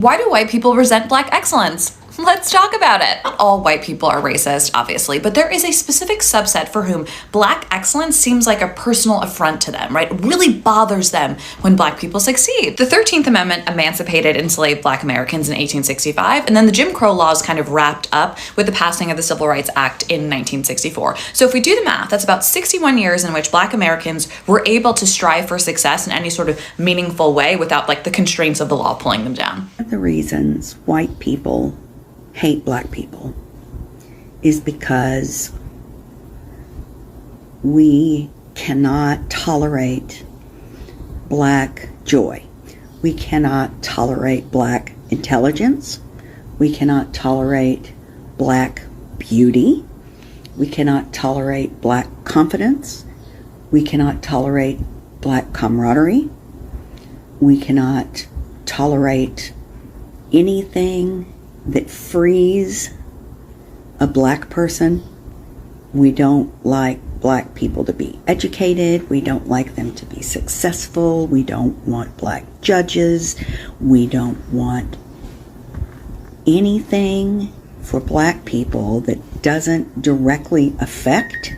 Why do white people resent black excellence? Let's talk about it. Not all white people are racist, obviously, but there is a specific subset for whom black excellence seems like a personal affront to them, right? It really bothers them when black people succeed. The 13th Amendment emancipated enslaved black Americans in 1865, and then the Jim Crow laws kind of wrapped up with the passing of the Civil Rights Act in 1964. So if we do the math, that's about 61 years in which black Americans were able to strive for success in any sort of meaningful way without like the constraints of the law pulling them down. One of the reasons white people hate black people is because we cannot tolerate black joy. We cannot tolerate black intelligence. We cannot tolerate black beauty. We cannot tolerate black confidence. We cannot tolerate black camaraderie. We cannot tolerate anything that frees a black person. We don't like black people to be educated. We don't like them to be successful. We don't want black judges. We don't want anything for black people that doesn't directly affect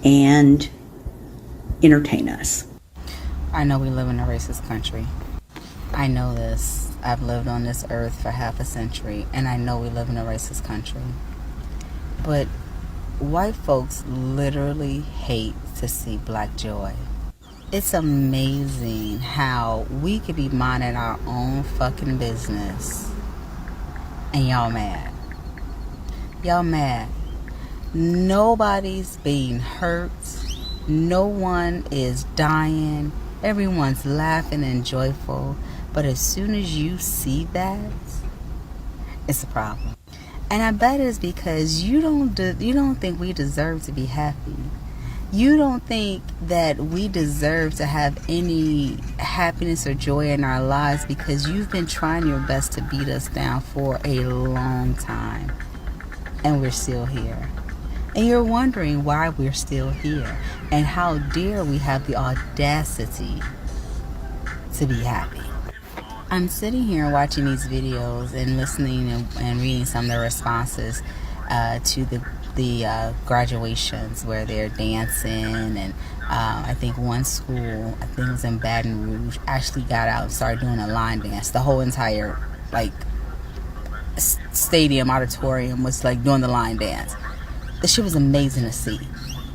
and entertain us. I know we live in a racist country. I know this. I've lived on this earth for half a century, and I know we live in a racist country. But white folks literally hate to see black joy. It's amazing how we could be minding our own fucking business, and y'all mad. Y'all mad. Nobody's being hurt. No one is dying. Everyone's laughing and joyful. But as soon as you see that, it's a problem. And I bet it's because you don't think we deserve to be happy. You don't think that we deserve to have any happiness or joy in our lives because you've been trying your best to beat us down for a long time. And we're still here. And you're wondering why we're still here. And how dare we have the audacity to be happy. I'm sitting here watching these videos and listening and reading some of the responses to the graduations where they're dancing, and I think one school, I think it was in Baton Rouge, actually got out and started doing a line dance. The whole entire like stadium auditorium was like doing the line dance. The shit was amazing to see.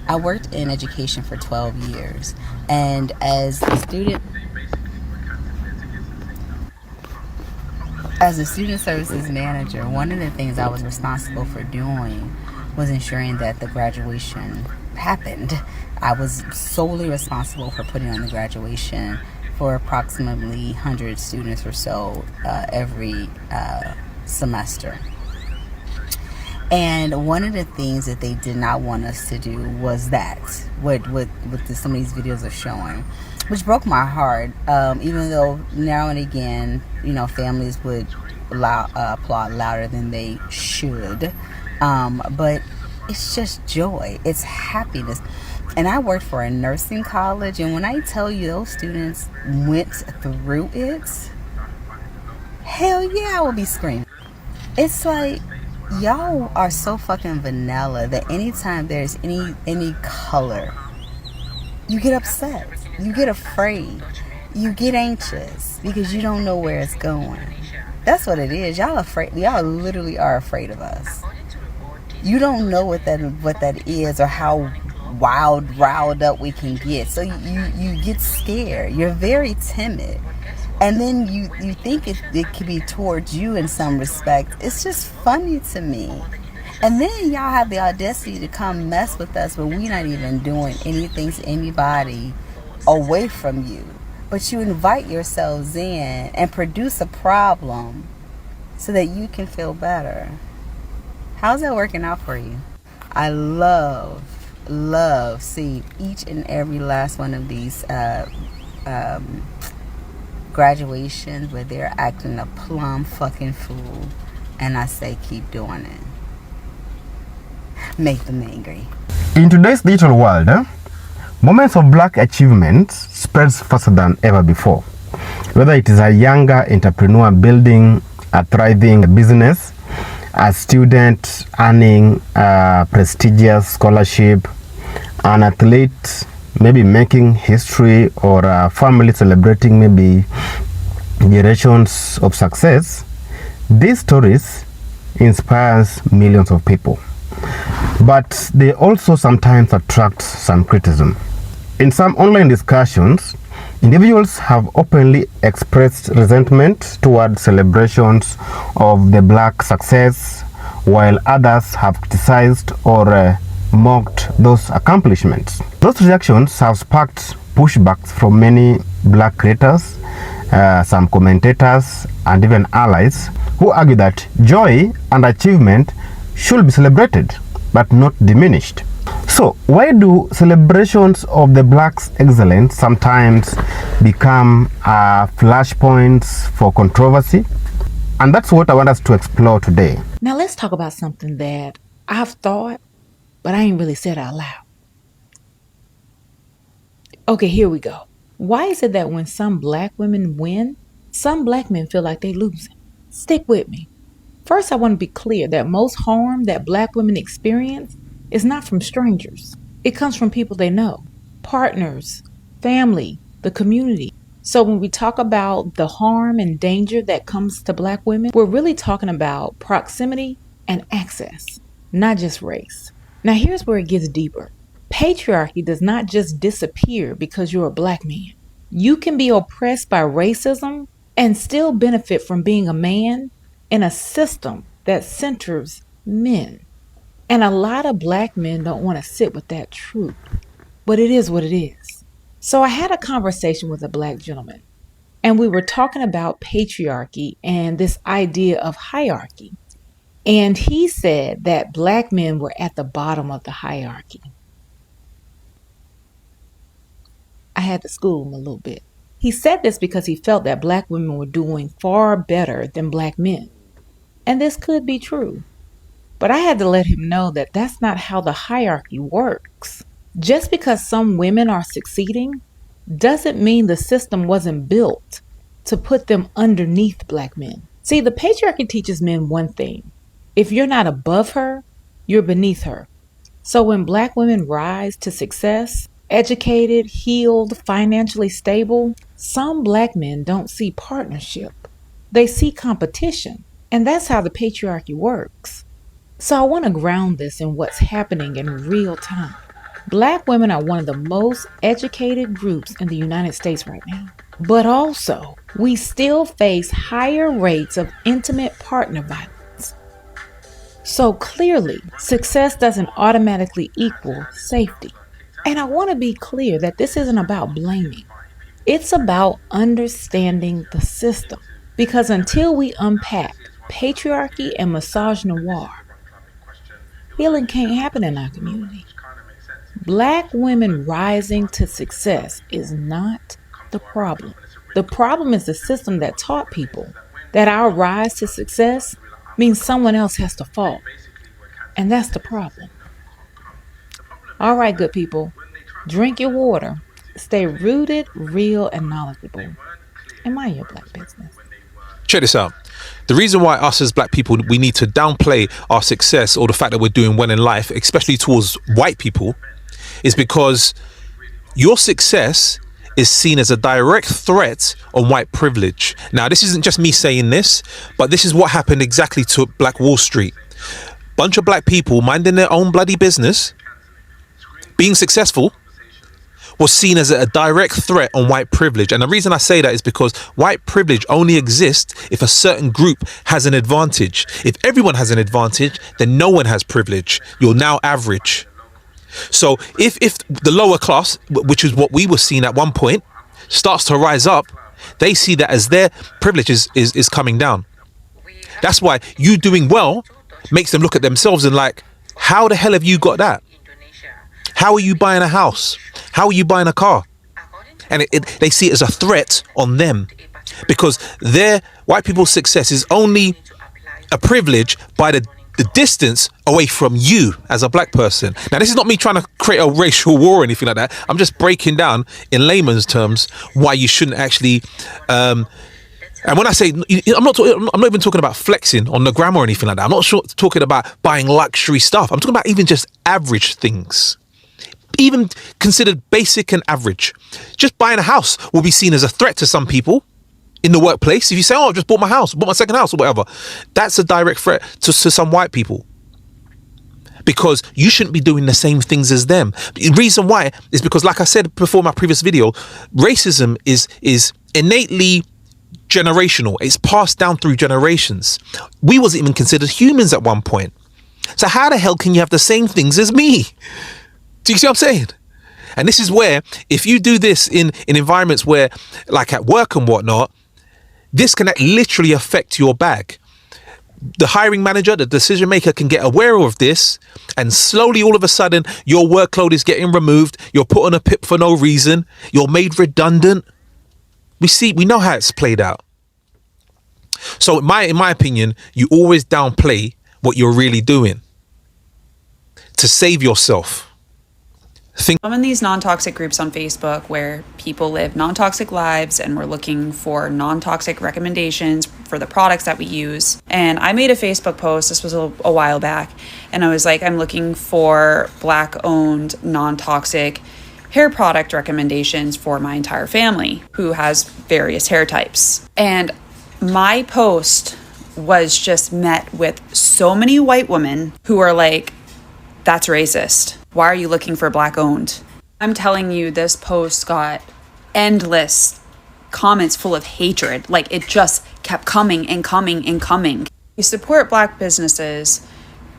I worked in education for 12 years, and as a student services manager, one of the things I was responsible for doing was ensuring that the graduation happened. I was solely responsible for putting on the graduation for approximately 100 students or so every semester. And one of the things that they did not want us to do was that, what some of these videos are showing, which broke my heart, even though now and again, families would applaud louder than they should. But it's just joy. It's happiness. And I worked for a nursing college, and when I tell you those students went through it, hell yeah, I would be screaming. It's like, y'all are so fucking vanilla that anytime there's any color, you get upset, you get afraid, you get anxious because you don't know where it's going. That's what it is. Y'all afraid. Y'all literally are afraid of us. You don't know what that is or how riled up we can get. So you get scared. You're very timid. And then you think it could be towards you in some respect. It's just funny to me. And then y'all have the audacity to come mess with us when we're not even doing anything to anybody away from you. But you invite yourselves in and produce a problem so that you can feel better. How's that working out for you? I love seeing each and every last one of these graduations where they're acting a plumb fucking fool, and I say keep doing it. Make them angry. In today's digital world, moments of black achievements spreads faster than ever before. Whether it is a younger entrepreneur building a thriving business, a student earning a prestigious scholarship, an athlete maybe making history, or a family celebrating maybe generations of success, these stories inspires millions of people. But they also sometimes attract some criticism. In some online discussions, individuals have openly expressed resentment toward celebrations of the black success, while others have criticized or mocked those accomplishments. Those reactions have sparked pushbacks from many black creators, some commentators, and even allies who argue that joy and achievement should be celebrated but not diminished. So, why do celebrations of the blacks' excellence sometimes become flashpoints for controversy? And that's what I want us to explore today. Now let's talk about something that I've thought, but I ain't really said out loud. Okay, here we go. Why is it that when some black women win, some black men feel like they losing? Stick with me. First, I want to be clear that most harm that black women experience is not from strangers. It comes from people they know, partners, family, the community. So when we talk about the harm and danger that comes to black women, we're really talking about proximity and access, not just race. Now here's where it gets deeper. Patriarchy does not just disappear because you're a black man. You can be oppressed by racism and still benefit from being a man in a system that centers men. And a lot of black men don't want to sit with that truth, but it is what it is. So I had a conversation with a black gentleman, and we were talking about patriarchy and this idea of hierarchy. And he said that black men were at the bottom of the hierarchy. I had to school him a little bit. He said this because he felt that black women were doing far better than black men. And this could be true. But I had to let him know that that's not how the hierarchy works. Just because some women are succeeding doesn't mean the system wasn't built to put them underneath black men. See, the patriarchy teaches men one thing. If you're not above her, you're beneath her. So when black women rise to success, educated, healed, financially stable, some black men don't see partnership. They see competition. And that's how the patriarchy works. So I want to ground this in what's happening in real time. Black women are one of the most educated groups in the United States right now. But also, we still face higher rates of intimate partner violence. So clearly, success doesn't automatically equal safety. And I want to be clear that this isn't about blaming. It's about understanding the system. Because until we unpack patriarchy and misogynoir, healing can't happen in our community. Black women rising to success is not the problem. The problem is the system that taught people that our rise to success means someone else has to fall. And that's the problem. All right, good people, drink your water, stay rooted, real, and knowledgeable. And mind your black business. Check this out. The reason why us as black people, we need to downplay our success or the fact that we're doing well in life, especially towards white people, is because your success is seen as a direct threat on white privilege. Now, this isn't just me saying this, but this is what happened exactly to Black Wall Street. Bunch of black people minding their own bloody business, being successful, was seen as a direct threat on white privilege. And the reason I say that is because white privilege only exists if a certain group has an advantage. If everyone has an advantage, then no one has privilege. You're now average. So if the lower class, which is what we were seeing at one point, starts to rise up, they see that as their privilege is coming down. That's why you doing well makes them look at themselves and like, how the hell have you got that? How are you buying a house? How are you buying a car? And they see it as a threat on them because their white people's success is only a privilege by the the distance away from you as a black person. Now, this is not me trying to create a racial war or anything like that. I'm just breaking down in layman's terms why you shouldn't actually. And when I say, I'm not even talking about flexing on the gram or anything like that. I'm not talking about buying luxury stuff. I'm talking about even just average things. Even considered basic and average. Just buying a house will be seen as a threat to some people in the workplace. If you say, oh, I've just bought my house, bought my second house or whatever, that's a direct threat to some white people. Because you shouldn't be doing the same things as them. The reason why is because, like I said before my previous video, racism is innately generational. It's passed down through generations. We wasn't even considered humans at one point. So how the hell can you have the same things as me? Do you see what I'm saying? And this is where, if you do this in environments where, like at work and whatnot, this can literally affect your bag. The hiring manager, the decision maker can get aware of this, and slowly all of a sudden your workload is getting removed. You're put on a PIP for no reason. You're made redundant. We know how it's played out. So in my opinion, you always downplay what you're really doing to save yourself. I'm in these non-toxic groups on Facebook where people live non-toxic lives and we're looking for non-toxic recommendations for the products that we use. And I made a Facebook post, this was a while back, and I was like, I'm looking for Black-owned, non-toxic hair product recommendations for my entire family who has various hair types. And my post was just met with so many white women who are like, that's racist. Why are you looking for Black owned? I'm telling you, this post got endless comments full of hatred. Like, it just kept coming and coming and coming. You support Black businesses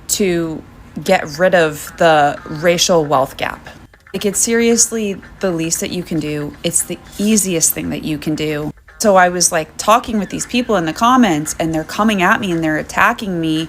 to get rid of the racial wealth gap. Like, it's seriously the least that you can do. It's the easiest thing that you can do. So I was like talking with these people in the comments, and they're coming at me and they're attacking me.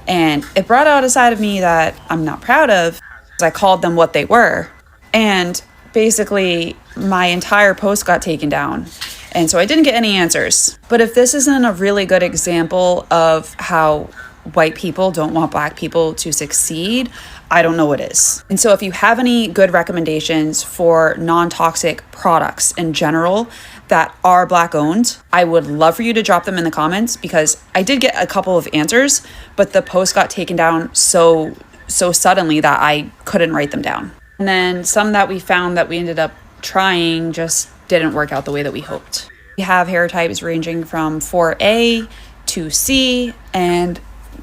And it brought out a side of me that I'm not proud of. I called them what they were. And basically, my entire post got taken down. And so I didn't get any answers. But if this isn't a really good example of how white people don't want Black people to succeed, I don't know what is. And so if you have any good recommendations for non-toxic products in general that are Black owned, I would love for you to drop them in the comments, because I did get a couple of answers, but the post got taken down so suddenly that I couldn't write them down. And then some that we found that we ended up trying just didn't work out the way that we hoped. We have hair types ranging from 4A to C and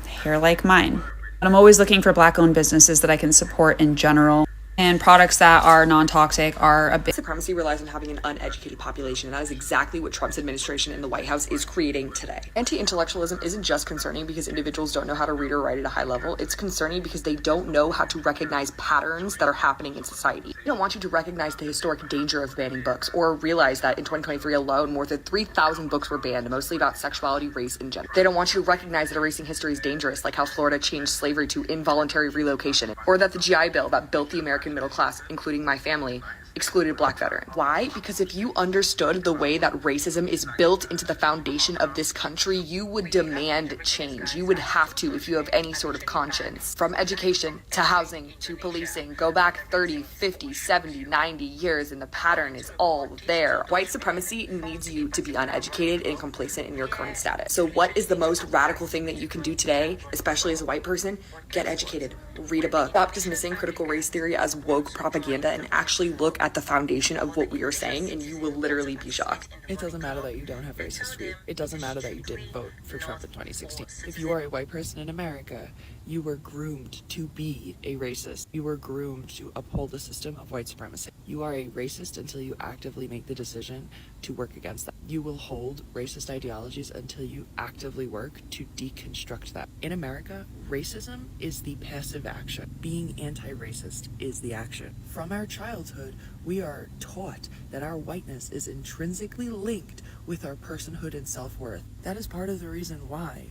hair like mine. But I'm always looking for Black owned businesses that I can support in general. And products that are non-toxic are a bit. Supremacy relies on having an uneducated population, and that is exactly what Trump's administration in the White House is creating today. Anti-intellectualism isn't just concerning because individuals don't know how to read or write at a high level. It's concerning because they don't know how to recognize patterns that are happening in society. They don't want you to recognize the historic danger of banning books, or realize that in 2023 alone, more than 3,000 books were banned, mostly about sexuality, race, and gender. They don't want you to recognize that erasing history is dangerous, like how Florida changed slavery to involuntary relocation, or that the GI Bill that built the American middle class, including my family, excluded Black veterans. Why? Because if you understood the way that racism is built into the foundation of this country, you would demand change. You would have to, if you have any sort of conscience. From education to housing to policing, go back 30, 50, 70, 90 years and the pattern is all there. White supremacy needs you to be uneducated and complacent in your current status. So what is the most radical thing that you can do today, especially as a white person? Get educated, read a book. Stop dismissing critical race theory as woke propaganda and actually look at the foundation of what we are saying, and you will literally be shocked. It doesn't matter that you don't have race history. It doesn't matter that you didn't vote for Trump in 2016. If you are a white person in America, you were groomed to be a racist. You were groomed to uphold the system of white supremacy. You are a racist until you actively make the decision to work against that. You will hold racist ideologies until you actively work to deconstruct that. In America, racism is the passive action. Being anti-racist is the action. From our childhood, we are taught that our whiteness is intrinsically linked with our personhood and self-worth. That is part of the reason why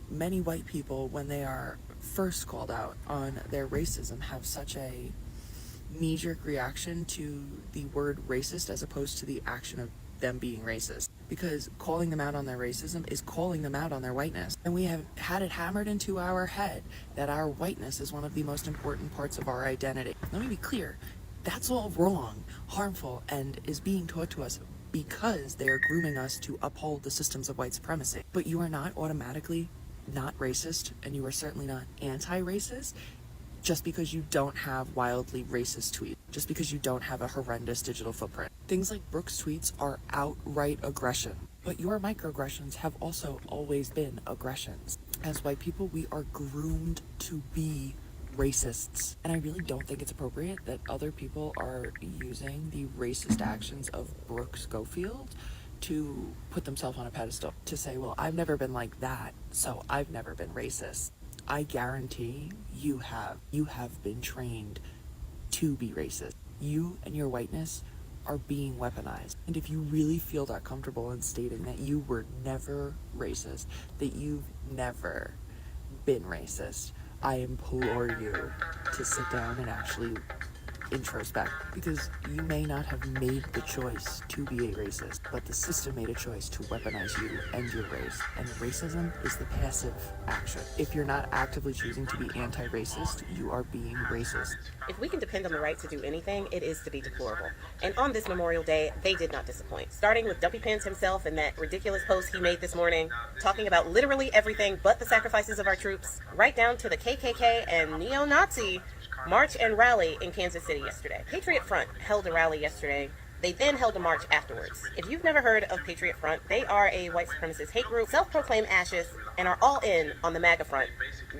many white people, when they are first called out on their racism, have such a knee-jerk reaction to the word racist as opposed to the action of them being racist. because calling them out on their racism is calling them out on their whiteness. And we have had it hammered into our head that our whiteness is one of the most important parts of our identity. Let me be clear, that's all wrong, harmful, and is being taught to us because they are grooming us to uphold the systems of white supremacy. But you are not automatically not racist, and you are certainly not anti-racist just because you don't have wildly racist tweets, just because you don't have a horrendous digital footprint. Things like Brooke's tweets are outright aggression, but your microaggressions have also always been aggressions. As white people, we are groomed to be racists, and I really don't think it's appropriate that other people are using the racist actions of Brooke Schofield to put themselves on a pedestal, to say, well, I've never been like that, so I've never been racist. I guarantee you have been trained to be racist. You and your whiteness are being weaponized. And if you really feel that comfortable in stating that you were never racist, that you've never been racist, I implore you to sit down and actually introspect, because you may not have made the choice to be a racist, but the system made a choice to weaponize you and your race, and racism is the passive action. If you're not actively choosing to be anti-racist, you are being racist. If we can depend on the right to do anything, it is to be deplorable. And on this Memorial Day, they did not disappoint. Starting with Dumpy Pence himself and that ridiculous post he made this morning, talking about literally everything but the sacrifices of our troops, right down to the KKK and neo-Nazi march and rally in Kansas City yesterday. Patriot Front held a rally yesterday. They then held a march afterwards. If you've never heard of Patriot Front, they are a white supremacist hate group, self-proclaimed ashes, and are all in on the MAGA front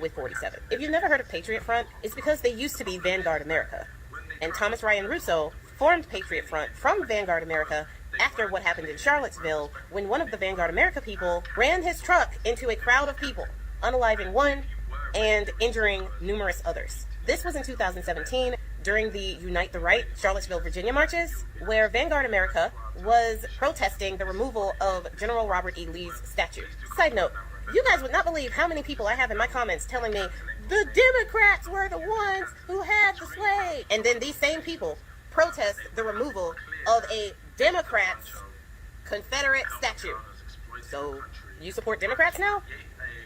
with 47. If you've never heard of Patriot Front, it's because they used to be Vanguard America. And Thomas Ryan Russo formed Patriot Front from Vanguard America after what happened in Charlottesville, when one of the Vanguard America people ran his truck into a crowd of people, unaliving one and injuring numerous others. This was in 2017 during the Unite the Right Charlottesville, Virginia marches, where Vanguard America was protesting the removal of General Robert E. Lee's statue. Side note, you guys would not believe how many people I have in my comments telling me the Democrats were the ones who had the sway. And then these same people protest the removal of a Democrats' Confederate statue. So you support Democrats now?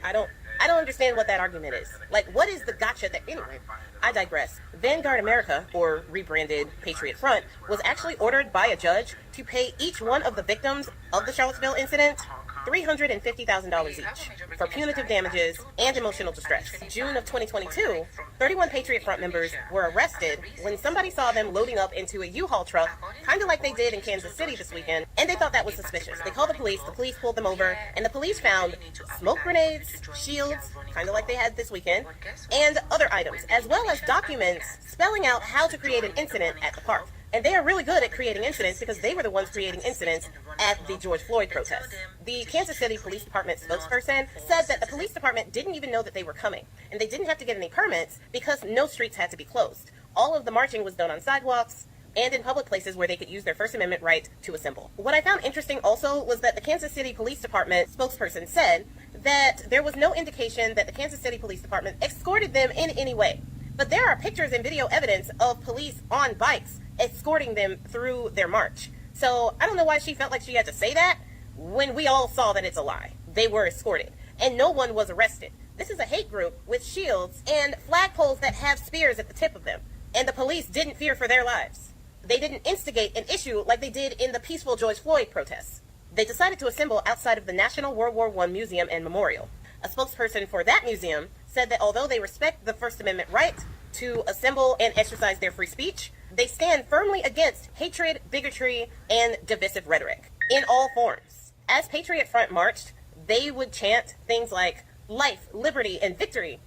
I don't understand what that argument is. Like, what is the gotcha that... Anyway, I digress. Vanguard America, or rebranded Patriot Front, was actually ordered by a judge to pay each one of the victims of the Charlottesville incident $350,000 each for punitive damages and emotional distress. June of 2022, 31 Patriot Front members were arrested when somebody saw them loading up into a U-Haul truck, kind of like they did in Kansas City this weekend, and they thought that was suspicious. They called the police pulled them over, and the police found smoke grenades, shields, kind of like they had this weekend, and other items, as well as documents spelling out how to create an incident at the park. And they are really good at creating incidents because they were the ones creating incidents at the George Floyd protest. The Kansas City Police Department spokesperson said that the police department didn't even know that they were coming, and they didn't have to get any permits because no streets had to be closed. All of the marching was done on sidewalks and in public places where they could use their First Amendment right to assemble. What I found interesting also was that the Kansas City Police Department spokesperson said that there was no indication that the Kansas City Police Department escorted them in any way. But there are pictures and video evidence of police on bikes escorting them through their march. So I don't know why she felt like she had to say that when we all saw that it's a lie. They were escorted and no one was arrested. This is a hate group with shields and flagpoles that have spears at the tip of them. And the police didn't fear for their lives. They didn't instigate an issue like they did in the peaceful George Floyd protests. They decided to assemble outside of the National World War I Museum and Memorial. A spokesperson for that museum said that although they respect the First Amendment right to assemble and exercise their free speech, they stand firmly against hatred, bigotry, and divisive rhetoric in all forms. As Patriot Front marched, they would chant things like life, liberty, and victory,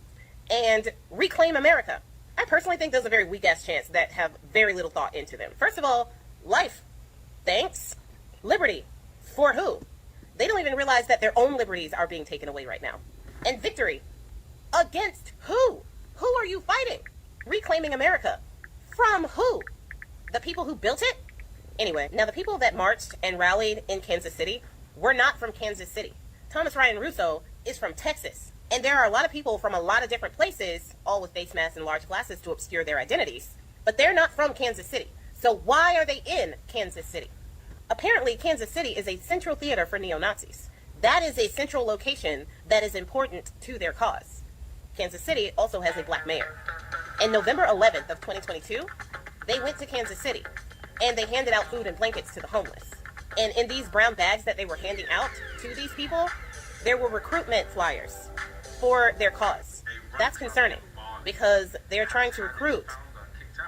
and reclaim America. I personally think those are very weak-ass chants that have very little thought into them. First of all, life, thanks. Liberty, for who? They don't even realize that their own liberties are being taken away right now. And victory, against who? Who are you fighting? Reclaiming America. From who? The people who built it? Anyway, now the people that marched and rallied in Kansas City were not from Kansas City. Thomas Ryan Russo is from Texas. And there are a lot of people from a lot of different places, all with face masks and large glasses to obscure their identities. But they're not from Kansas City. So why are they in Kansas City? Apparently, Kansas City is a central theater for neo-Nazis. That is a central location that is important to their cause. Kansas City also has a black mayor. And November 11th of 2022, they went to Kansas City and they handed out food and blankets to the homeless. And in these brown bags that they were handing out to these people, there were recruitment flyers for their cause. That's concerning because they're trying to recruit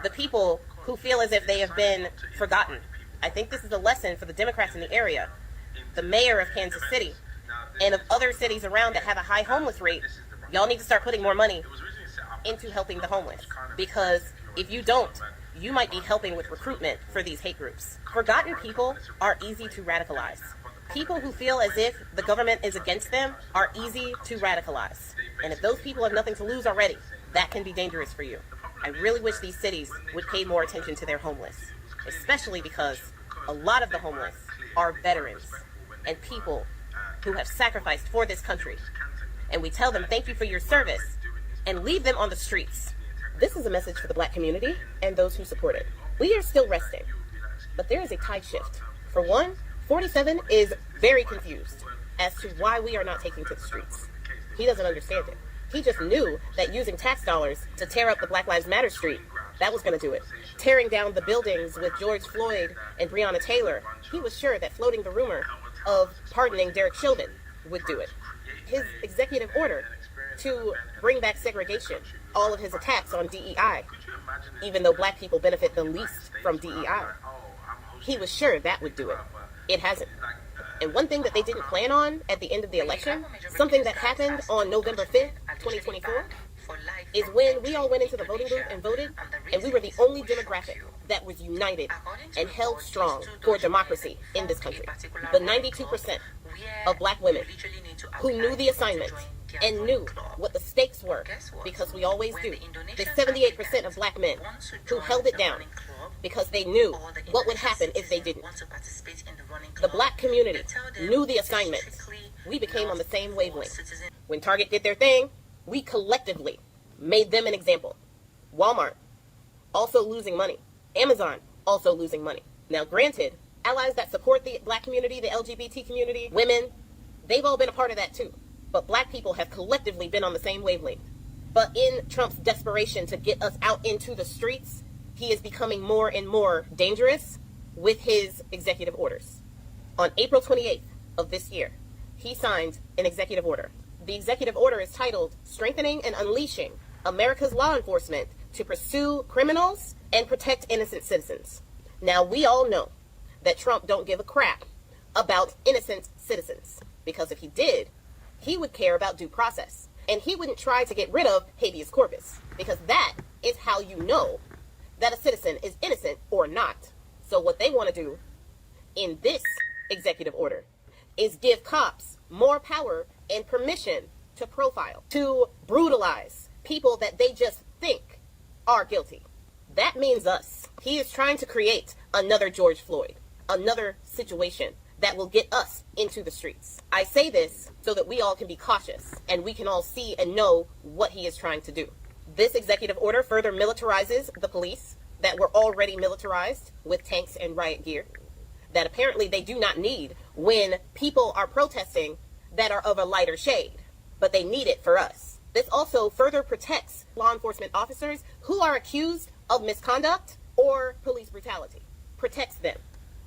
the people who feel as if they have been forgotten. I think this is a lesson for the Democrats in the area, the mayor of Kansas City, and of other cities around that have a high homeless rate. Y'all need to start putting more money into helping the homeless, because if you don't, you might be helping with recruitment for these hate groups. Forgotten people are easy to radicalize. People who feel as if the government is against them are easy to radicalize. And if those people have nothing to lose already, that can be dangerous for you. I really wish these cities would pay more attention to their homeless, especially because a lot of the homeless are veterans and people who have sacrificed for this country. And we tell them thank you for your service and leave them on the streets. This is a message for the black community and those who support it. We are still resting, but there is a tide shift. For one, 47 is very confused as to why we are not taking to the streets. He doesn't understand it. He just knew that using tax dollars to tear up the Black Lives Matter street, that was going to do it. Tearing down the buildings with George Floyd and Breonna Taylor, he was sure that floating the rumor of pardoning Derek Chauvin would do it. His executive order to bring back segregation, all of his attacks on DEI, even though black people benefit the least from DEI, he was sure that would do it. It hasn't. And one thing that they didn't plan on at the end of the election, something that happened on November 5th, 2024, is when we all went into the voting booth and voted, and we were the only demographic that was united and held strong for democracy in this country. The 92% of black women who knew the assignment and knew what the stakes were, because we always do. The 78% of black men who held it down because they knew what would happen if they didn't. The black community knew the assignment. We became on the same wavelength. When Target did their thing, we collectively made them an example. Walmart, also losing money. Amazon, also losing money. Now, granted, allies that support the black community, the LGBT community, women, they've all been a part of that too. But black people have collectively been on the same wavelength. But in Trump's desperation to get us out into the streets, he is becoming more and more dangerous with his executive orders. On April 28th of this year, he signed an executive order. The executive order is titled Strengthening and Unleashing America's Law Enforcement to Pursue Criminals and Protect Innocent Citizens. Now, we all know that Trump don't give a crap about innocent citizens, because if he did, he would care about due process. And he wouldn't try to get rid of habeas corpus, because that is how you know that a citizen is innocent or not. So what they want to do in this executive order is give cops more power and permission to profile, to brutalize people that they just think are guilty. That means us. He is trying to create another George Floyd, another situation that will get us into the streets. I say this so that we all can be cautious and we can all see and know what he is trying to do. This executive order further militarizes the police that were already militarized with tanks and riot gear that apparently they do not need when people are protesting that are of a lighter shade, but they need it for us. This also further protects law enforcement officers who are accused of misconduct or police brutality. Protects them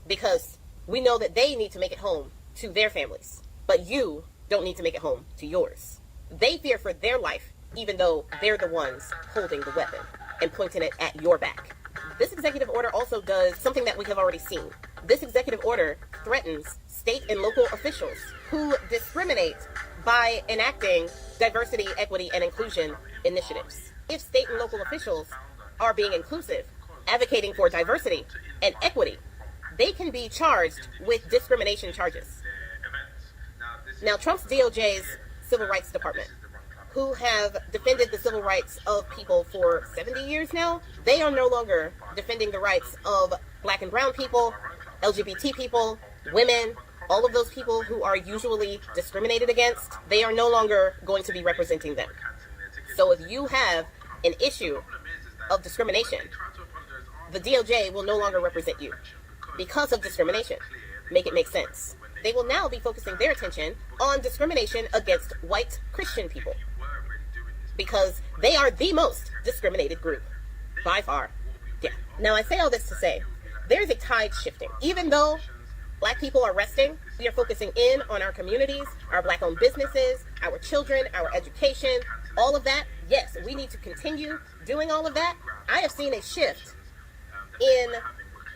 because we know that they need to make it home to their families, but you don't need to make it home to yours. They fear for their life, even though they're the ones holding the weapon and pointing it at your back. This executive order also does something that we have already seen. This executive order threatens state and local officials who discriminate by enacting diversity, equity, and inclusion initiatives. If state and local officials are being inclusive, advocating for diversity and equity, they can be charged with discrimination charges. Now, Trump's DOJ's Civil Rights Department, who have defended the civil rights of people for 70 years now, they are no longer defending the rights of black and brown people, LGBT people, women, all of those people who are usually discriminated against. They are no longer going to be representing them. So if you have an issue of discrimination, the DOJ will no longer represent you because of discrimination. make it make sense. They will now be focusing their attention on discrimination against white Christian people, because they are the most discriminated group by far. Yeah. Now I say all this to say, there's a tide shifting. Even though Black people are resting, we are focusing in on our communities, our Black-owned businesses, our children, our education, all of that. Yes, we need to continue doing all of that. I have seen a shift in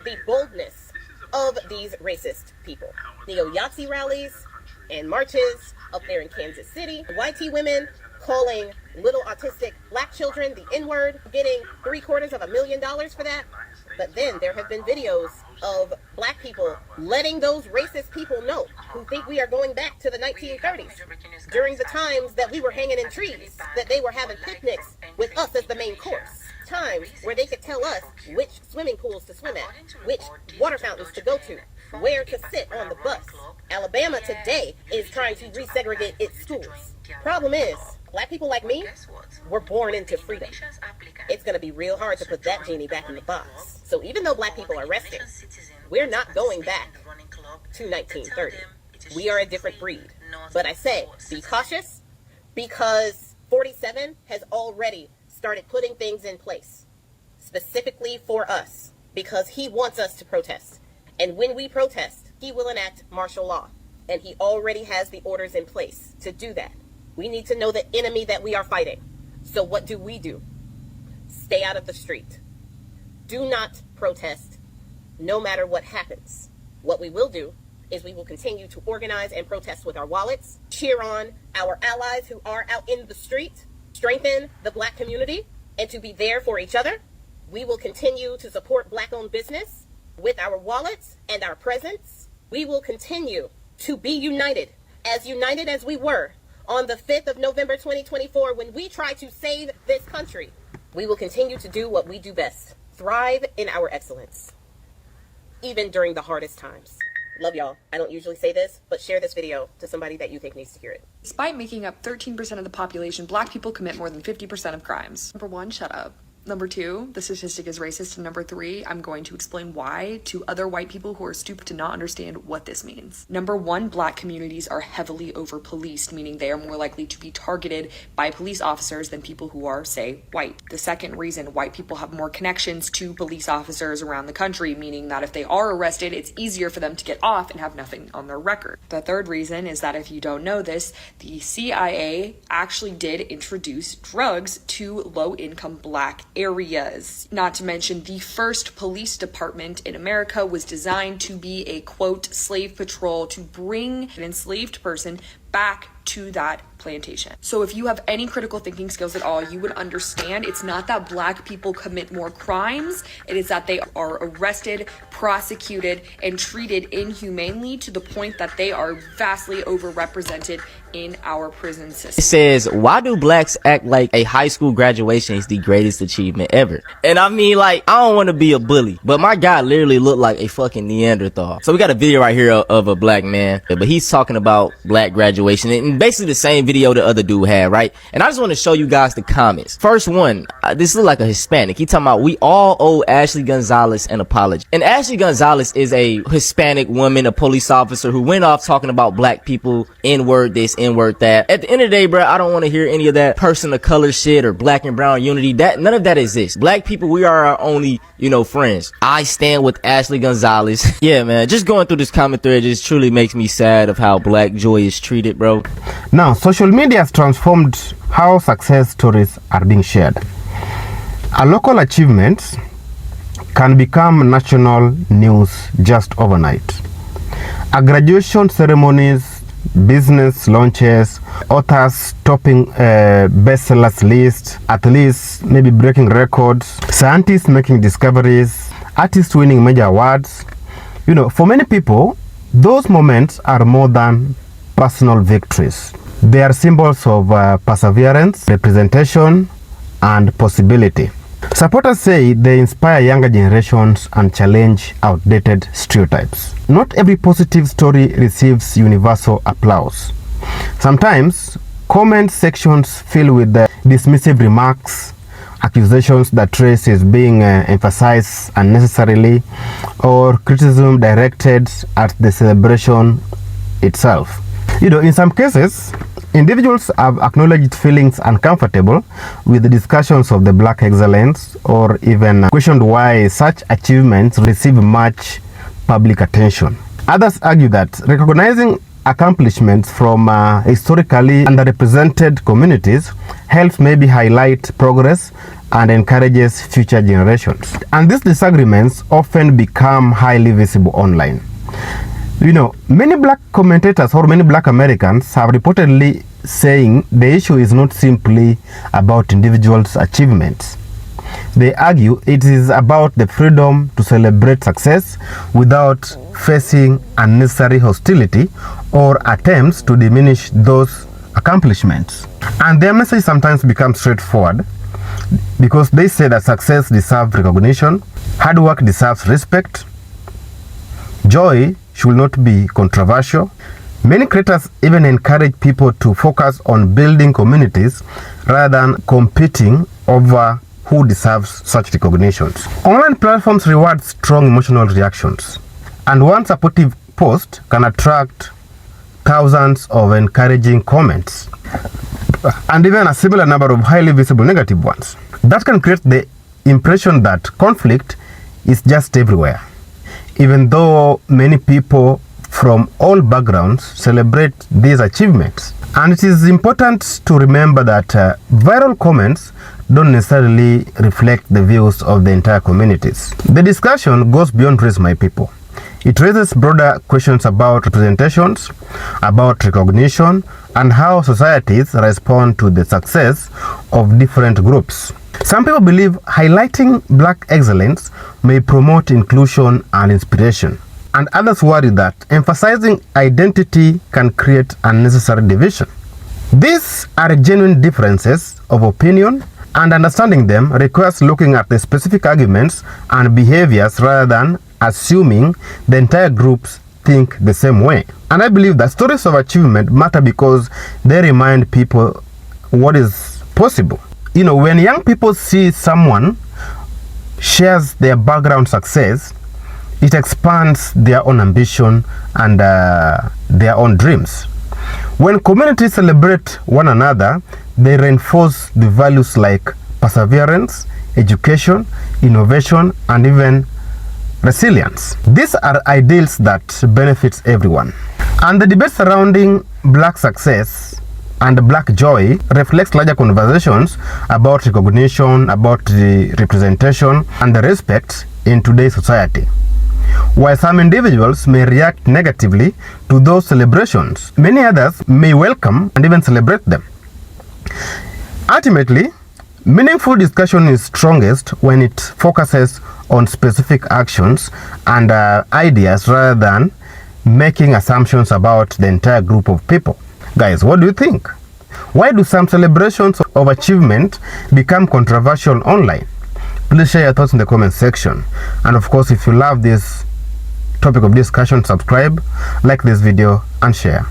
the boldness of these racist people. Neo-Yahtzee rallies and marches up there in Kansas City. WhYt women calling little autistic Black children the N-word, getting $750,000 for that. But then there have been videos of Black people letting those racist people know who think we are going back to the 1930s, during the times that we were hanging in trees, that they were having picnics with us as the main course. Times where they could tell us which swimming pools to swim at, which water fountains to go to, where to sit on the bus. Alabama today is trying to resegregate its schools. Problem is, Black people like me were born into freedom. It's going to be real hard to put that genie back in the box. So even though Black people are resting, we're not going back to 1930. We are a different breed. But I say, be cautious, because 47 has already started putting things in place specifically for us, because he wants us to protest. And when we protest, he will enact martial law. And he already has the orders in place to do that. We need to know the enemy that we are fighting. So what do? Stay out of the street. Do not protest, no matter what happens. What we will do is we will continue to organize and protest with our wallets, cheer on our allies who are out in the street, strengthen the Black community, and to be there for each other. We will continue to support Black-owned business with our wallets and our presence. We will continue to be united as we were on the 5th of November 2024 when we tried to save this country. We will continue to do what we do best, thrive in our excellence, even during the hardest times. Love y'all. I don't usually say this, but share this video to somebody that you think needs to hear it. Despite making up 13% of the population, Black people commit more than 50% of crimes. Number 1, shut up. Number 2, the statistic is racist. And number 3, I'm going to explain why to other white people who are stupid to not understand what this means. Number 1, Black communities are heavily over-policed, meaning they are more likely to be targeted by police officers than people who are, say, white. The second reason, white people have more connections to police officers around the country, meaning that if they are arrested, it's easier for them to get off and have nothing on their record. The third reason is that if you don't know this, the CIA actually did introduce drugs to low-income Black areas. Not to mention, the first police department in America was designed to be a, quote, slave patrol to bring an enslaved person back to that plantation. So if you have any critical thinking skills at all, you would understand it's not that Black people commit more crimes, it is that they are arrested, prosecuted, and treated inhumanely to the point that they are vastly overrepresented in our prison system. It says, why do Blacks act like a high school graduation is the greatest achievement ever? And I mean, like, I don't want to be a bully, but my guy literally looked like a fucking Neanderthal. So we got a video right here of a Black man, but he's talking about Black graduation, and basically the same video the other dude had, right? And I just want to show you guys the comments. First one, this looks like a Hispanic. He talking about, we all owe Ashley Gonzalez an apology. And Ashley Gonzalez is a Hispanic woman, a police officer who went off talking about Black people, N-word this, N-word that. At the end of the day, bro, I don't want to hear any of that person of color shit or Black and brown unity. That none of that exists. Black people, we are our only, friends. I stand with Ashley Gonzalez. Yeah, man, just going through this comment thread just truly makes me sad of how Black joy is treated, bro. Now, social media has transformed how success stories are being shared. A local achievement can become national news just overnight. A graduation ceremonies, business launches, authors topping bestsellers list, athletes maybe breaking records, scientists making discoveries, artists winning major awards. For many people, those moments are more than personal victories. They are symbols of perseverance, representation, and possibility. Supporters say they inspire younger generations and challenge outdated stereotypes. Not every positive story receives universal applause. Sometimes, comment sections fill with dismissive remarks, accusations that race is being emphasized unnecessarily, or criticism directed at the celebration itself. In some cases, individuals have acknowledged feelings uncomfortable with the discussions of the Black excellence, or even questioned why such achievements receive much public attention. Others argue that recognizing accomplishments from historically underrepresented communities helps maybe highlight progress and encourages future generations. And these disagreements often become highly visible online. Many black commentators or many black Americans have reportedly saying the issue is not simply about individuals' achievements. They argue it is about the freedom to celebrate success without facing unnecessary hostility or attempts to diminish those accomplishments. And their message sometimes becomes straightforward, because they say that success deserves recognition, hard work deserves respect, joy should not be controversial. Many creators even encourage people to focus on building communities rather than competing over who deserves such recognitions. Online platforms reward strong emotional reactions, and one supportive post can attract thousands of encouraging comments, and even a similar number of highly visible negative ones. That can create the impression that conflict is just everywhere, even though many people from all backgrounds celebrate these achievements. And it is important to remember that viral comments don't necessarily reflect the views of the entire communities. The discussion goes beyond race, my people. It raises broader questions about representations, about recognition, and how societies respond to the success of different groups. Some people believe highlighting Black excellence may promote inclusion and inspiration, and others worry that emphasizing identity can create unnecessary division. These are genuine differences of opinion, and understanding them requires looking at the specific arguments and behaviors rather than assuming the entire groups think the same way. And I believe that stories of achievement matter because they remind people what is possible. When young people see someone shares their background success, it expands their own ambition and their own dreams. When communities celebrate one another, they reinforce the values like perseverance, education, innovation, and even resilience. These are ideals that benefits everyone. And the debate surrounding Black success and Black joy reflects larger conversations about recognition, about the representation, and the respect in today's society. While some individuals may react negatively to those celebrations, many others may welcome and even celebrate them. Ultimately, meaningful discussion is strongest when it focuses on specific actions and ideas rather than making assumptions about the entire group of people. Guys, what do you think? Why do some celebrations of achievement become controversial online? Please share your thoughts in the comment section. And of course, if you love this topic of discussion, subscribe, like this video, and share.